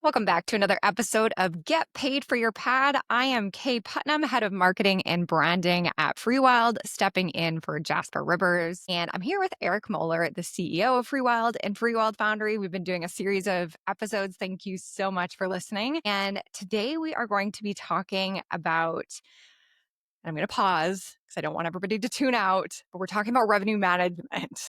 Welcome back to another episode of Get Paid for Your Pad. I am Kaye Putnam, head of marketing and branding at Freewyld, stepping in for Jasper Rivers. And I'm here with Eric Moeller, the CEO of Freewyld and Freewyld Foundry. We've been doing a series of episodes. Thank you so much for listening. And today we are going to be talking about, I'm going to pause because I don't want everybody to tune out, but we're talking about revenue management.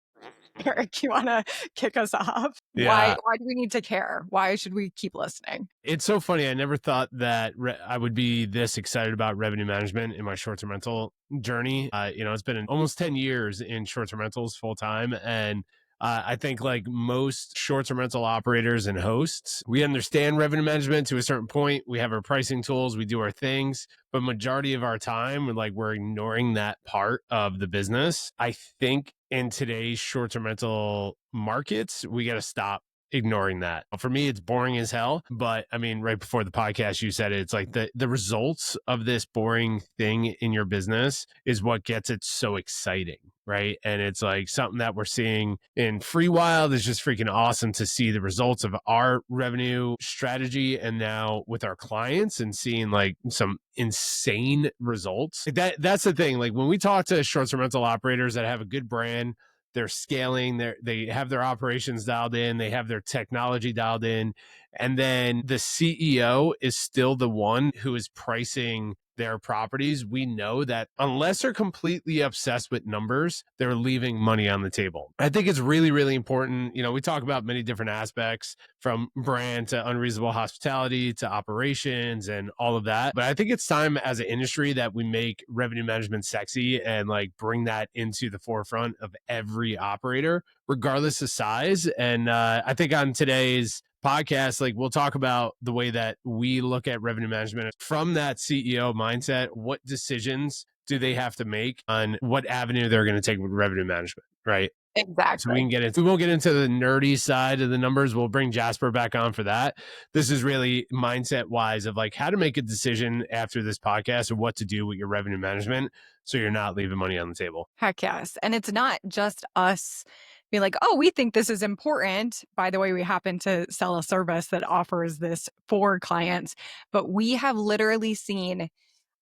Eric, you want to kick us off? Yeah, Why do we need to care? Why should we keep listening? it's so funny. I never thought that I would be this excited about revenue management in my short-term rental journey. It's been almost 10 years in short-term rentals full time. And I think like most short-term rental operators and hosts, we understand revenue management to a certain point. We have our pricing tools, we do our things, but majority of our time, we're ignoring that part of the business. I think in today's short-term rental markets, we got to stop ignoring that. For me, it's boring as hell. But I mean, right before the podcast, you said it's like the results of this boring thing in your business is what gets it so exciting. Right. And it's like something that we're seeing in Freewyld is just freaking awesome to see the results of our revenue strategy. And now with our clients and seeing like some insane results. That's the thing. Like when we talk to short-term rental operators that have a good brand, they're scaling, they have their operations dialed in, they have their technology dialed in, and then the CEO is still the one who is pricing their properties. We know that unless they're completely obsessed with numbers, they're leaving money on the table. I think it's really, really important. We talk about many different aspects from brand to unreasonable hospitality to operations and all of that. But I think it's time as an industry that we make revenue management sexy and like bring that into the forefront of every operator, regardless of size. And I think on today's podcast, like we'll talk about the way that we look at revenue management from that CEO mindset. What decisions do they have to make on what avenue they're going to take with revenue management, right? So Exactly. we won't get into the nerdy side of the numbers. We'll bring Jasper back on for that. This is really mindset wise of like how to make a decision after this podcast or what to do with your revenue management so you're not leaving money on the table. Heck yes. And it's not just us being like, oh, we think this is important. By the way, we happen to sell a service that offers this for clients, but we have literally seen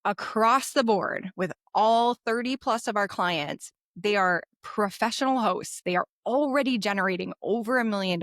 across the board with all 30 plus of our clients, they are professional hosts. They are already generating over $1 million.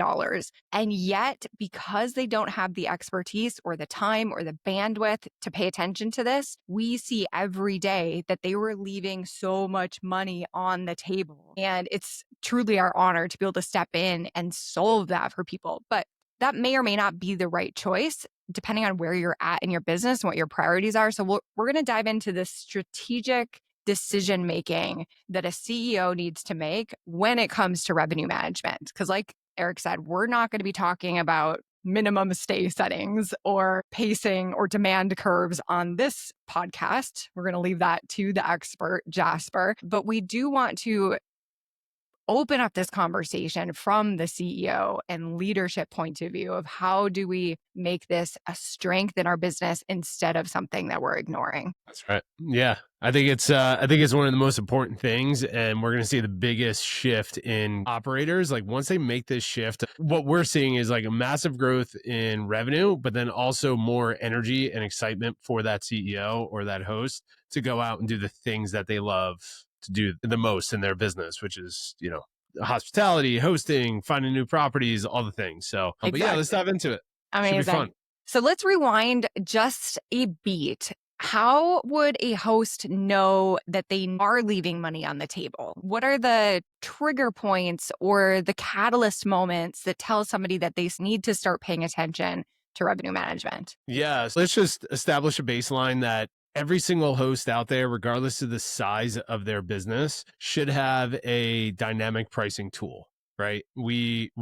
And yet, because they don't have the expertise or the time or the bandwidth to pay attention to this, we see every day that they were leaving so much money on the table. And it's truly our honor to be able to step in and solve that for people. But that may or may not be the right choice, depending on where you're at in your business and what your priorities are. So we're going to dive into this strategic decision making that a CEO needs to make when it comes to revenue management. Because like Eric said, we're not going to be talking about minimum stay settings or pacing or demand curves on this podcast. We're going to leave that to the expert, Jasper. But we do want to open up this conversation from the CEO and leadership point of view of how do we make this a strength in our business instead of something that we're ignoring. That's right. Yeah. I think it's one of the most important things, and we're going to see the biggest shift in operators. Like once they make this shift, what we're seeing is like a massive growth in revenue, but then also more energy and excitement for that CEO or that host to go out and do the things that they love to do the most in their business, which is, hospitality, hosting, finding new properties, all the things. So, but yeah, let's dive into it. Should be fun. Amazing. So let's rewind just a beat. How would a host know that they are leaving money on the table? What are the trigger points or the catalyst moments that tell somebody that they need to start paying attention to revenue management? Yeah. So let's just establish a baseline that every single host out there, regardless of the size of their business, should have a dynamic pricing tool. Right. We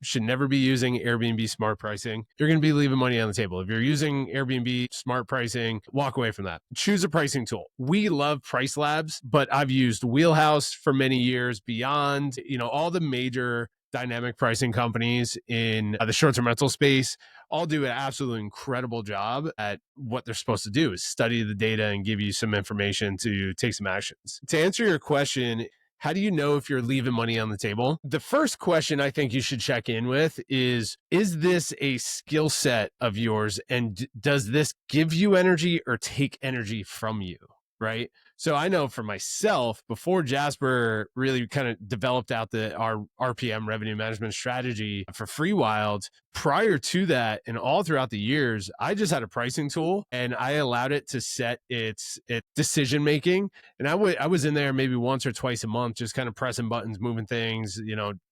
should never be using Airbnb smart pricing. You're going to be leaving money on the table. If you're using Airbnb smart pricing, walk away from that. Choose a pricing tool. We love Price Labs, but I've used Wheelhouse for many years, Beyond, all the major dynamic pricing companies in the short-term rental space all do an absolutely incredible job at what they're supposed to do is study the data and give you some information to take some actions. To answer your question, how do you know if you're leaving money on the table? The first question I think you should check in with is this a skill set of yours? And does this give you energy or take energy from you? Right. So I know for myself, before Jasper really kind of developed out our RPM revenue management strategy for Freewyld, prior to that and all throughout the years, I just had a pricing tool and I allowed it to set its decision making. And I was in there maybe once or twice a month, just kind of pressing buttons, moving things,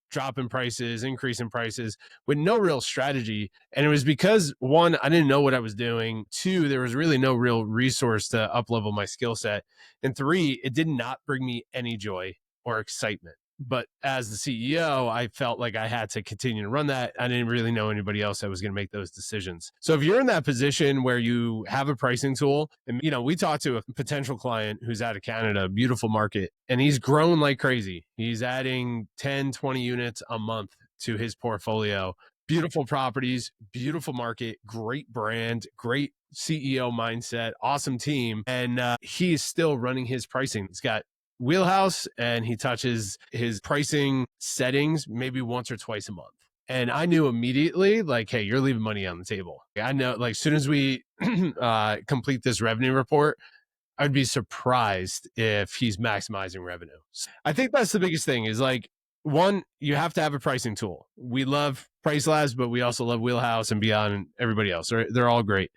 dropping prices, increasing prices with no real strategy. And it was because, one, I didn't know what I was doing. Two, there was really no real resource to up level my skill set. And three, it did not bring me any joy or excitement. But as the CEO, I felt like I had to continue to run that. I didn't really know anybody else that was going to make those decisions. So if you're in that position where you have a pricing tool, and we talked to a potential client who's out of Canada, beautiful market, and he's grown like crazy. He's adding 10, 20 units a month to his portfolio. Beautiful properties, beautiful market, great brand, great CEO mindset, awesome team. And he's still running his pricing. He's got wheelhouse and he touches his pricing settings maybe once or twice a month. And I knew immediately, like, hey, you're leaving money on the table. I know, like, as soon as we complete this revenue report, I'd be surprised if he's maximizing revenue. I think that's the biggest thing is, like, one, you have to have a pricing tool. We love Price Labs, but we also love Wheelhouse and Beyond and everybody else. They're all great.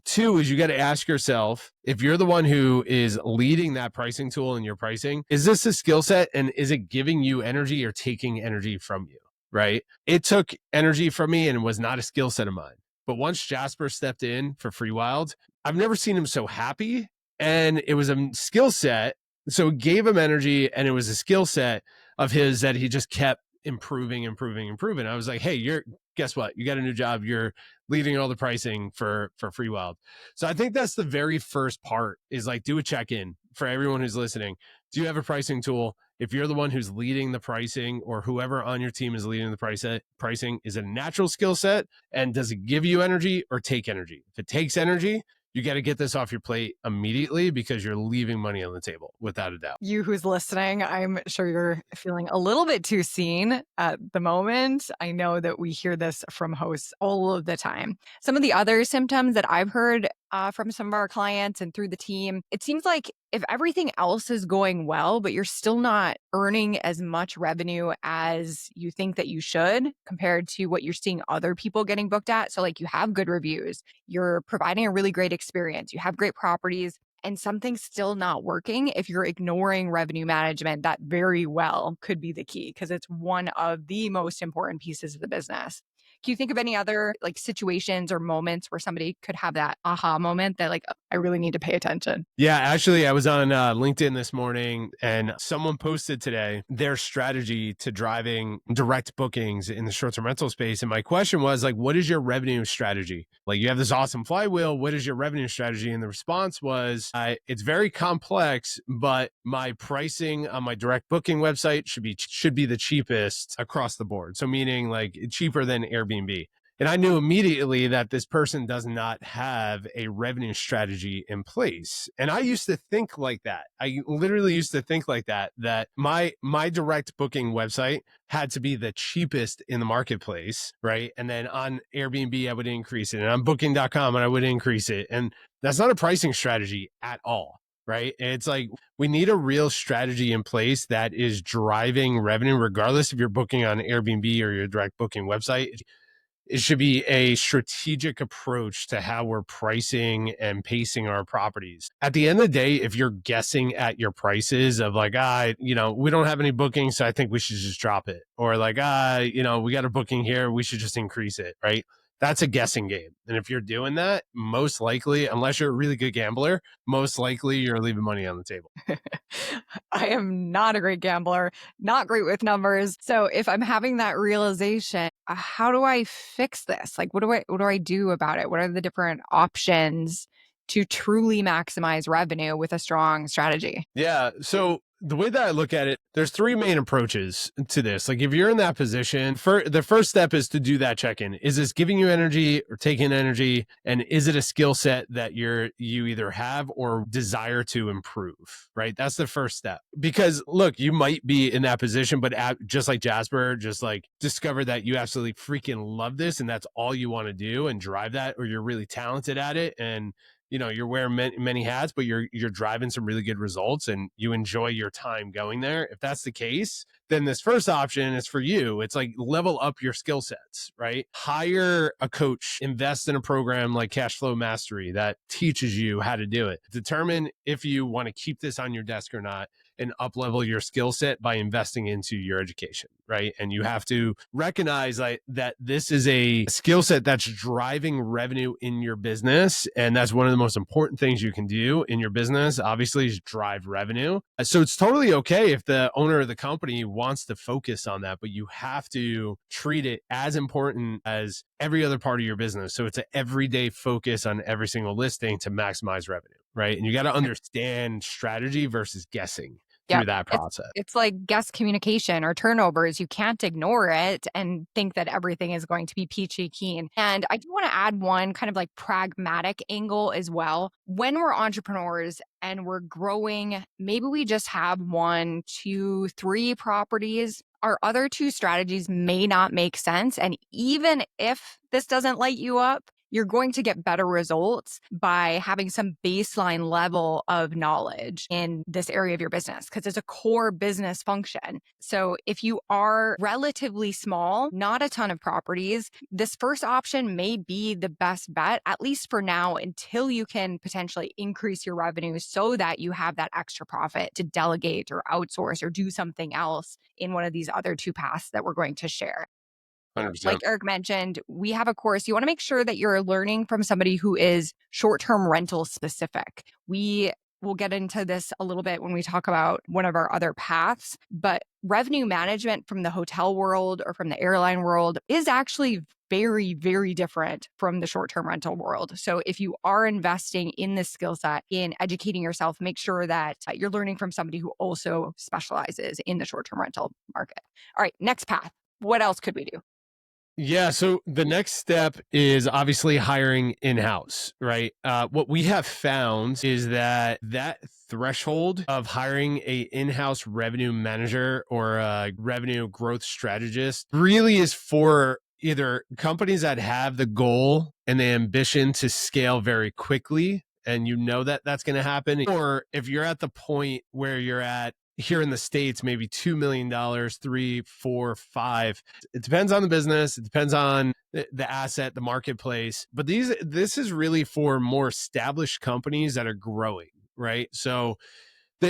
Two is you got to ask yourself, if you're the one who is leading that pricing tool in your pricing, is this a skill set and is it giving you energy or taking energy from you? Right? It took energy from me and was not a skill set of mine. But once Jasper stepped in for Freewyld, I've never seen him so happy. And it was a skill set. So it gave him energy and it was a skill set of his that he just kept improving. I was like, hey, guess what? You got a new job. You're leading all the pricing for Freewyld. So I think that's the very first part is, like, do a check-in for everyone who's listening. Do you have a pricing tool? If you're the one who's leading the pricing or whoever on your team is leading the pricing, is it a natural skill set? And does it give you energy or take energy? If it takes energy, you got to get this off your plate immediately because you're leaving money on the table, without a doubt. You who's listening, I'm sure you're feeling a little bit too seen at the moment. I know that we hear this from hosts all of the time. Some of the other symptoms that I've heard from some of our clients and through the team, it seems like if everything else is going well, but you're still not earning as much revenue as you think that you should compared to what you're seeing other people getting booked at. So, like, you have good reviews, you're providing a really great experience, you have great properties, and something's still not working. If you're ignoring revenue management, that very well could be the key because it's one of the most important pieces of the business. Can you think of any other, like, situations or moments where somebody could have that aha moment that, like, "Oh, I really need to pay attention"? Yeah, actually, I was on LinkedIn this morning and someone posted today their strategy to driving direct bookings in the short-term rental space. And my question was, like, what is your revenue strategy? Like, you have this awesome flywheel. What is your revenue strategy? And the response was, it's very complex, but my pricing on my direct booking website should be the cheapest across the board. So meaning, like, cheaper than Airbnb. And I knew immediately that this person does not have a revenue strategy in place. And I used to think like that. I literally used to think like that my direct booking website had to be the cheapest in the marketplace, right? And then on Airbnb, I would increase it. And on booking.com, and I would increase it. And that's not a pricing strategy at all. Right. It's like, we need a real strategy in place that is driving revenue, regardless if you're booking on Airbnb or your direct booking website. It should be a strategic approach to how we're pricing and pacing our properties. At the end of the day, if you're guessing at your prices of, like, we don't have any bookings, so I think we should just drop it. Or like, we got a booking here, we should just increase it, right? That's a guessing game. And if you're doing that, most likely, unless you're a really good gambler, most likely you're leaving money on the table. I am not a great gambler, not great with numbers. So if I'm having that realization, how do I fix this? Like, what do I do about it? What are the different options to truly maximize revenue with a strong strategy? Yeah. So the way that I look at it, there's three main approaches to this. Like if you're in that position, the first step is to do that check-in. Is this giving you energy or taking energy? And is it a skill set that you either have or desire to improve? Right. That's the first step. Because look, you might be in that position, but just like Jasper, just like discover that you absolutely freaking love this and that's all you want to do and drive that, or you're really talented at it. And you're wearing many hats, but you're driving some really good results and you enjoy your time going there. If that's the case, then this first option is for you. It's like level up your skill sets, right? Hire a coach, invest in a program like Cash Flow Mastery that teaches you how to do it. Determine if you want to keep this on your desk or not, and up level your skill set by investing into your education, right? And you have to recognize that this is a skill set that's driving revenue in your business. And that's one of the most important things you can do in your business, obviously, is drive revenue. So it's totally okay if the owner of the company wants to focus on that, but you have to treat it as important as every other part of your business. So it's an everyday focus on every single listing to maximize revenue, right? And you got to understand strategy versus guessing through Yep. that It's process. it's like guest communication or turnovers. You can't ignore it and think that everything is going to be peachy keen. And I do want to add one kind of like pragmatic angle as well. When we're entrepreneurs and we're growing, maybe we just have one, two, three properties. Our other two strategies may not make sense. And even if this doesn't light you up, you're going to get better results by having some baseline level of knowledge in this area of your business because it's a core business function. So if you are relatively small, not a ton of properties, this first option may be the best bet, at least for now, until you can potentially increase your revenue so that you have that extra profit to delegate or outsource or do something else in one of these other two paths that we're going to share. 100%. Like Eric mentioned, we have a course. You want to make sure that you're learning from somebody who is short-term rental specific. We will get into this a little bit when we talk about one of our other paths, but revenue management from the hotel world or from the airline world is actually very, very different from the short-term rental world. So if you are investing in this skill set, in educating yourself, make sure that you're learning from somebody who also specializes in the short-term rental market. All right, next path. What else could we do? Yeah. So the next step is obviously hiring in-house, right? What we have found is that threshold of hiring a in-house revenue manager or a revenue growth strategist really is for either companies that have the goal and the ambition to scale very quickly, and that that's going to happen, or if you're at the point where you're at here in the States, maybe $2 million, three, four, five. It depends on the business. It depends on the asset, the marketplace. But this is really for more established companies that are growing, right? So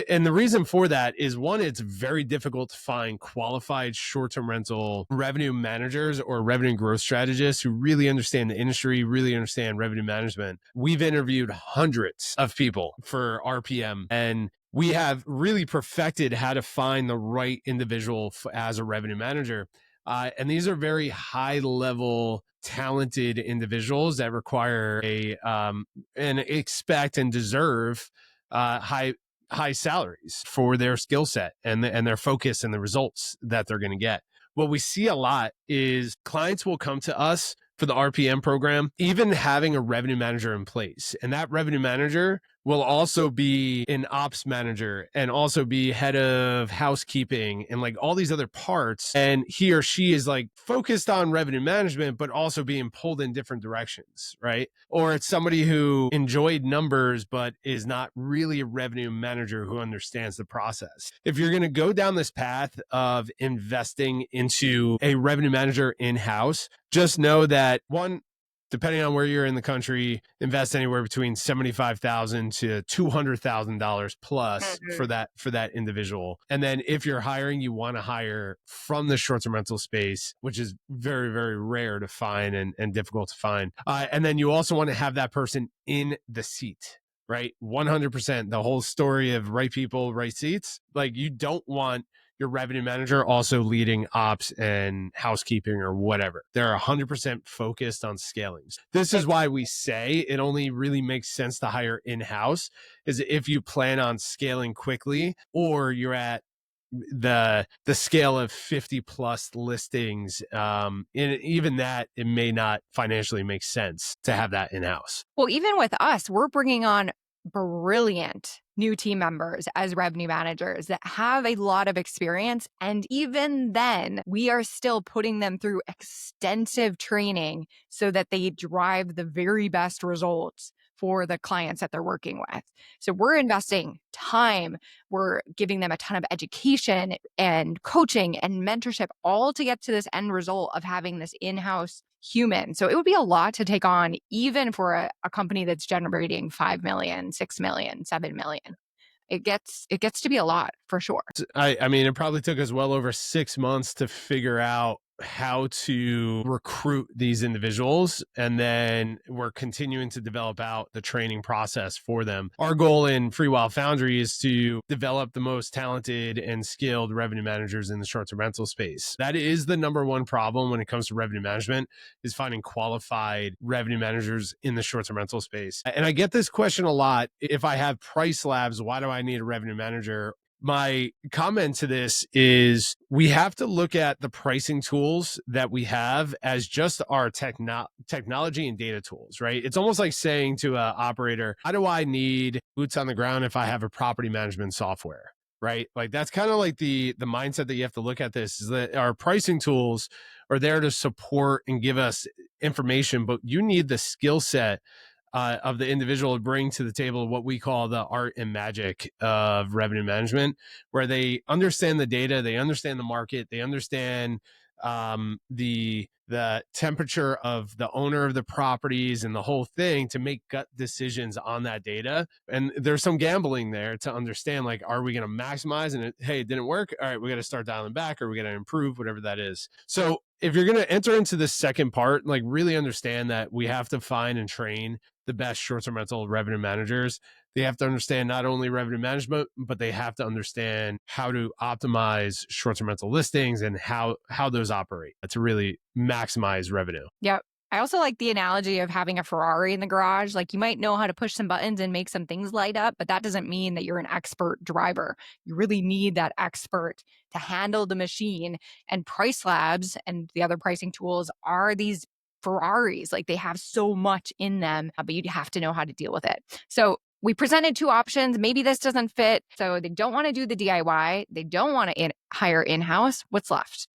and the reason for that is one, it's very difficult to find qualified short-term rental revenue managers or revenue growth strategists who really understand the industry, really understand revenue management. We've interviewed hundreds of people for RPM, and we have really perfected how to find the right individual as a revenue manager. And these are very high level, talented individuals that require and expect and deserve high salaries for their skill set and their focus and the results that they're going to get. What we see a lot is clients will come to us for the RPM program, even having a revenue manager in place. And that revenue manager will also be an ops manager and also be head of housekeeping and like all these other parts. And he or she is like focused on revenue management, but also being pulled in different directions, right? Or it's somebody who enjoyed numbers, but is not really a revenue manager who understands the process. If you're going to go down this path of investing into a revenue manager in-house, just know that one, depending on where you're in the country, invest anywhere between $75,000 to $200,000 plus for that individual. And then if you're hiring, you want to hire from the short-term rental space, which is very, very rare to find and difficult to find. And then you also want to have that person in the seat, right? 100%. The whole story of right people, right seats. Like you don't want your revenue manager also leading ops and housekeeping or whatever. They're 100% focused on scaling. This is why we say it only really makes sense to hire in-house, is if you plan on scaling quickly or you're at the scale of 50 plus listings. And even that, it may not financially make sense to have that in-house. Well, even with us, we're bringing on brilliant new team members as revenue managers that have a lot of experience. And even then, we are still putting them through extensive training so that they drive the very best results for the clients that they're working with. So we're investing time, we're giving them a ton of education and coaching and mentorship, all to get to this end result of having this in-house human. So it would be a lot to take on, even for a company that's generating 5 million, 6 million, 7 million. It gets to be a lot for sure. I mean, it probably took us well over 6 months to figure out how to recruit these individuals. And then we're continuing to develop out the training process for them. Our goal in Freewyld Foundry is to develop the most talented and skilled revenue managers in the short-term rental space. That is the number one problem when it comes to revenue management, is finding qualified revenue managers in the short-term rental space. And I get this question a lot. If I have price labs, why do I need a revenue manager? My comment to this is we have to look at the pricing tools that we have as just our technology and data tools, right? It's almost like saying to an operator, how do I need boots on the ground if I have a property management software? Right? Like that's kind of like the mindset that you have to look at this, is that our pricing tools are there to support and give us information, but you need the skill set of the individual to bring to the table what we call the art and magic of revenue management, where they understand the data, they understand the market, they understand the temperature of the owner of the properties and the whole thing to make gut decisions on that data. And there's some gambling there to understand, like, are we going to maximize and hey, it didn't work. All right, we got to start dialing back, or we got to improve, whatever that is. So if you're going to enter into this second part, like really understand that we have to find and train the best short-term rental revenue managers. They have to understand not only revenue management, but they have to understand how to optimize short-term rental listings and how those operate to really maximize revenue. Yep. I also like the analogy of having a Ferrari in the garage. Like, you might know how to push some buttons and make some things light up, but that doesn't mean that you're an expert driver. You really need that expert to handle the machine. And Price Labs and the other pricing tools are these Ferraris. Like, they have so much in them, but you have to know how to deal with it. So we presented two options. Maybe this doesn't fit. So they don't want to do the DIY. They don't want to hire in-house. What's left?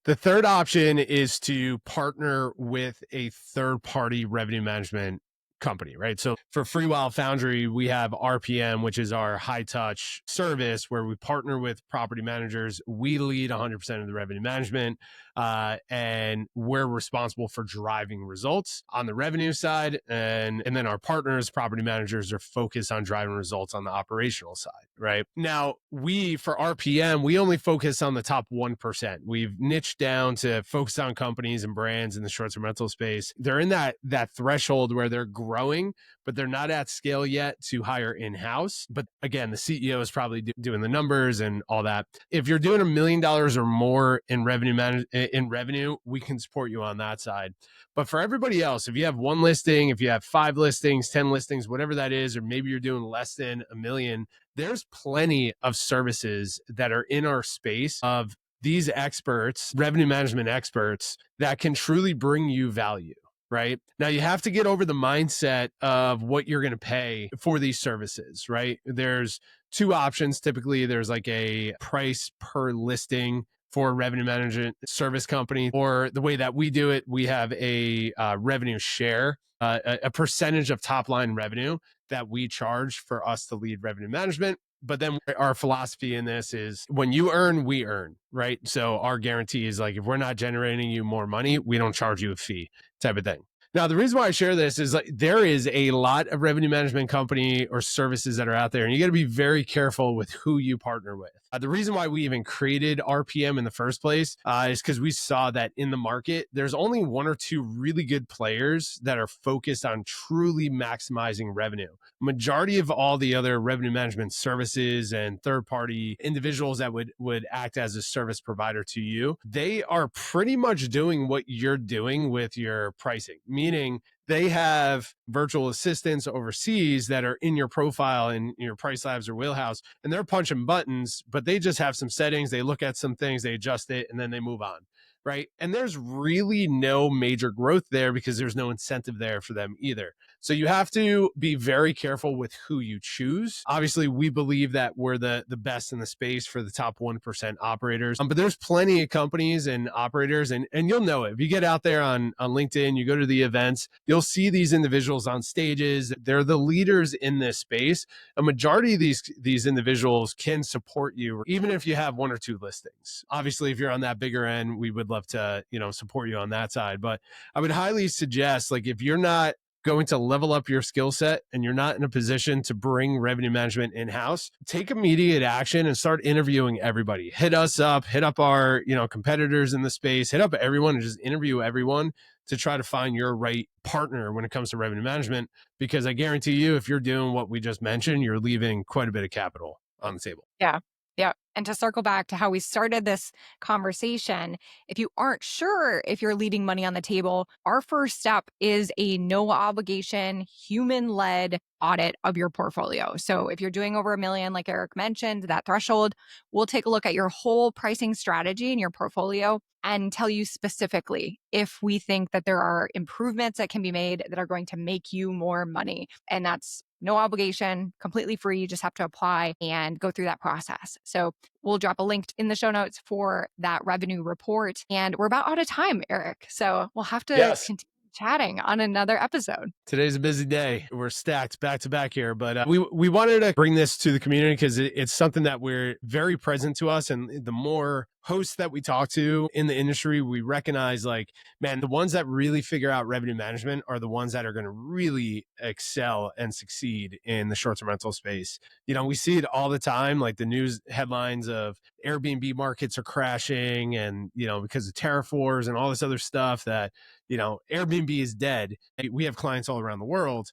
The third option is to partner with a third-party revenue management company, right? So for Freewyld Foundry, we have RPM, which is our high touch service where we partner with property managers. We lead 100% of the revenue management, and we're responsible for driving results on the revenue side. And then our partners, property managers, are focused on driving results on the operational side, right? Now, for RPM, we only focus on the top 1%. We've niched down to focus on companies and brands in the short-term rental space. They're in that threshold where they're growing, but they're not at scale yet to hire in-house. But again, the CEO is probably doing the numbers and all that. If you're doing $1 million or more in revenue, we can support you on that side. But for everybody else, if you have one listing, if you have 5 listings, 10 listings, whatever that is, or maybe you're doing less than $1 million, there's plenty of services that are in our space of these experts, revenue management experts, that can truly bring you value. Right now, you have to get over the mindset of what you're going to pay for these services, right? There's 2 options. Typically, there's like a price per listing for a revenue management service company, or the way that we do it, we have a revenue share, a percentage of top line revenue that we charge for us to lead revenue management. But then our philosophy in this is when you earn, we earn, right? So our guarantee is like, if we're not generating you more money, we don't charge you a fee type of thing. Now, the reason why I share this is like there is a lot of revenue management company or services that are out there, and you got to be very careful with who you partner with. The reason why we even created RPM in the first place is because we saw that in the market, there's only one or two really good players that are focused on truly maximizing revenue. Majority of all the other revenue management services and third-party individuals that would act as a service provider to you, they are pretty much doing what you're doing with your pricing, meaning they have virtual assistants overseas that are in your profile in your price labs or wheelhouse, and they're punching buttons, but they just have some settings. They look at some things, they adjust it, and then they move on. Right. And there's really no major growth there because there's no incentive there for them either. So you have to be very careful with who you choose. Obviously, we believe that we're the best in the space for the top 1% operators. But there's plenty of companies and operators, and you'll know it. If you get out there on LinkedIn, you go to the events, you'll see these individuals on stages. They're the leaders in this space. A majority of these individuals can support you, even if you have one or two listings. Obviously, if you're on that bigger end, we would love to, support you on that side. But I would highly suggest, like, if you're not going to level up your skill set and you're not in a position to bring revenue management in-house, take immediate action and start interviewing everybody. Hit us up, hit up our, competitors in the space, hit up everyone and just interview everyone to try to find your right partner when it comes to revenue management. Because I guarantee you, if you're doing what we just mentioned, you're leaving quite a bit of capital on the table. Yeah. Yeah. And to circle back to how we started this conversation, if you aren't sure if you're leaving money on the table, our first step is a no obligation, human led audit of your portfolio. So if you're doing over a million, like Eric mentioned, that threshold, we'll take a look at your whole pricing strategy in your portfolio and tell you specifically if we think that there are improvements that can be made that are going to make you more money. And that's no obligation, completely free. You just have to apply and go through that process. So we'll drop a link in the show notes for that revenue report. And we're about out of time, Eric. So we'll have to Yes. continue chatting on another episode. Today's a busy day. We're stacked back to back here, but we wanted to bring this to the community because it's something that we're very present to us. And the more hosts that we talk to in the industry, we recognize, like, man, the ones that really figure out revenue management are the ones that are going to really excel and succeed in the short-term rental space. We see it all the time, like the news headlines of Airbnb markets are crashing and, because of tariff wars and all this other stuff that, Airbnb is dead. We have clients all around the world,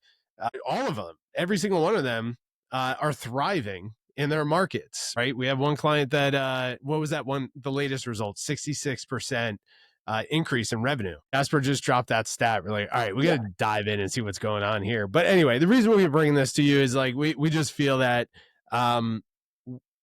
all of them, every single one of them are thriving in their markets, right? We have one client that, what was that one, the latest result, 66% increase in revenue. Jasper just dropped that stat. We're like, all right, we got to dive in and see what's going on here. But anyway, the reason we're bringing this to you is like, we just feel that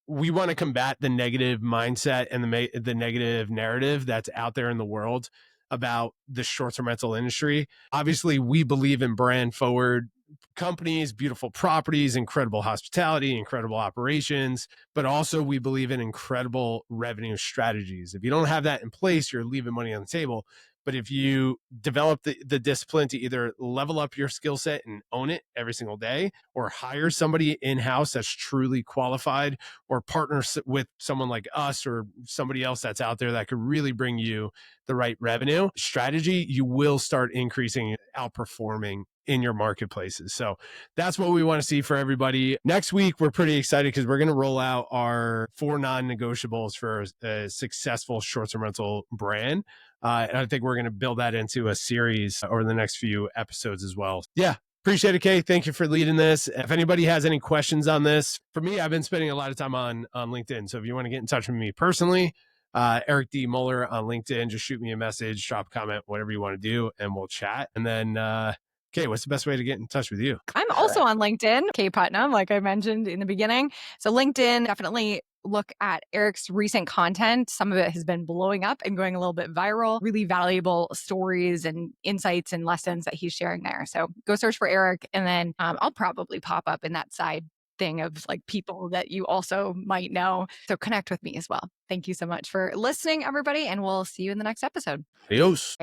we want to combat the negative mindset and the negative narrative that's out there in the world about the short-term rental industry. Obviously, we believe in brand forward companies, beautiful properties, incredible hospitality, incredible operations, but also we believe in incredible revenue strategies. If you don't have that in place, you're leaving money on the table. But if you develop the discipline to either level up your skill set and own it every single day, or hire somebody in-house that's truly qualified, or partner with someone like us or somebody else that's out there that could really bring you the right revenue strategy, you will start increasing, outperforming in your marketplaces. So that's what we want to see for everybody. Next week, we're pretty excited because we're going to roll out our 4 non-negotiables for a successful short-term rental brand. And I think we're going to build that into a series over the next few episodes as well. Yeah. Appreciate it, Kaye. Thank you for leading this. If anybody has any questions on this, for me, I've been spending a lot of time on LinkedIn. So if you want to get in touch with me personally, Eric D. Moeller on LinkedIn, just shoot me a message, drop a comment, whatever you want to do, and we'll chat. And then, Kaye, what's the best way to get in touch with you? I'm also on LinkedIn, Kaye Putnam, like I mentioned in the beginning. So LinkedIn, definitely look at Eric's recent content. Some of it has been blowing up and going a little bit viral. Really valuable stories and insights and lessons that he's sharing there. So go search for Eric, and then I'll probably pop up in that side thing of like people that you also might know. So connect with me as well. Thank you so much for listening, everybody, and we'll see you in the next episode. Adios.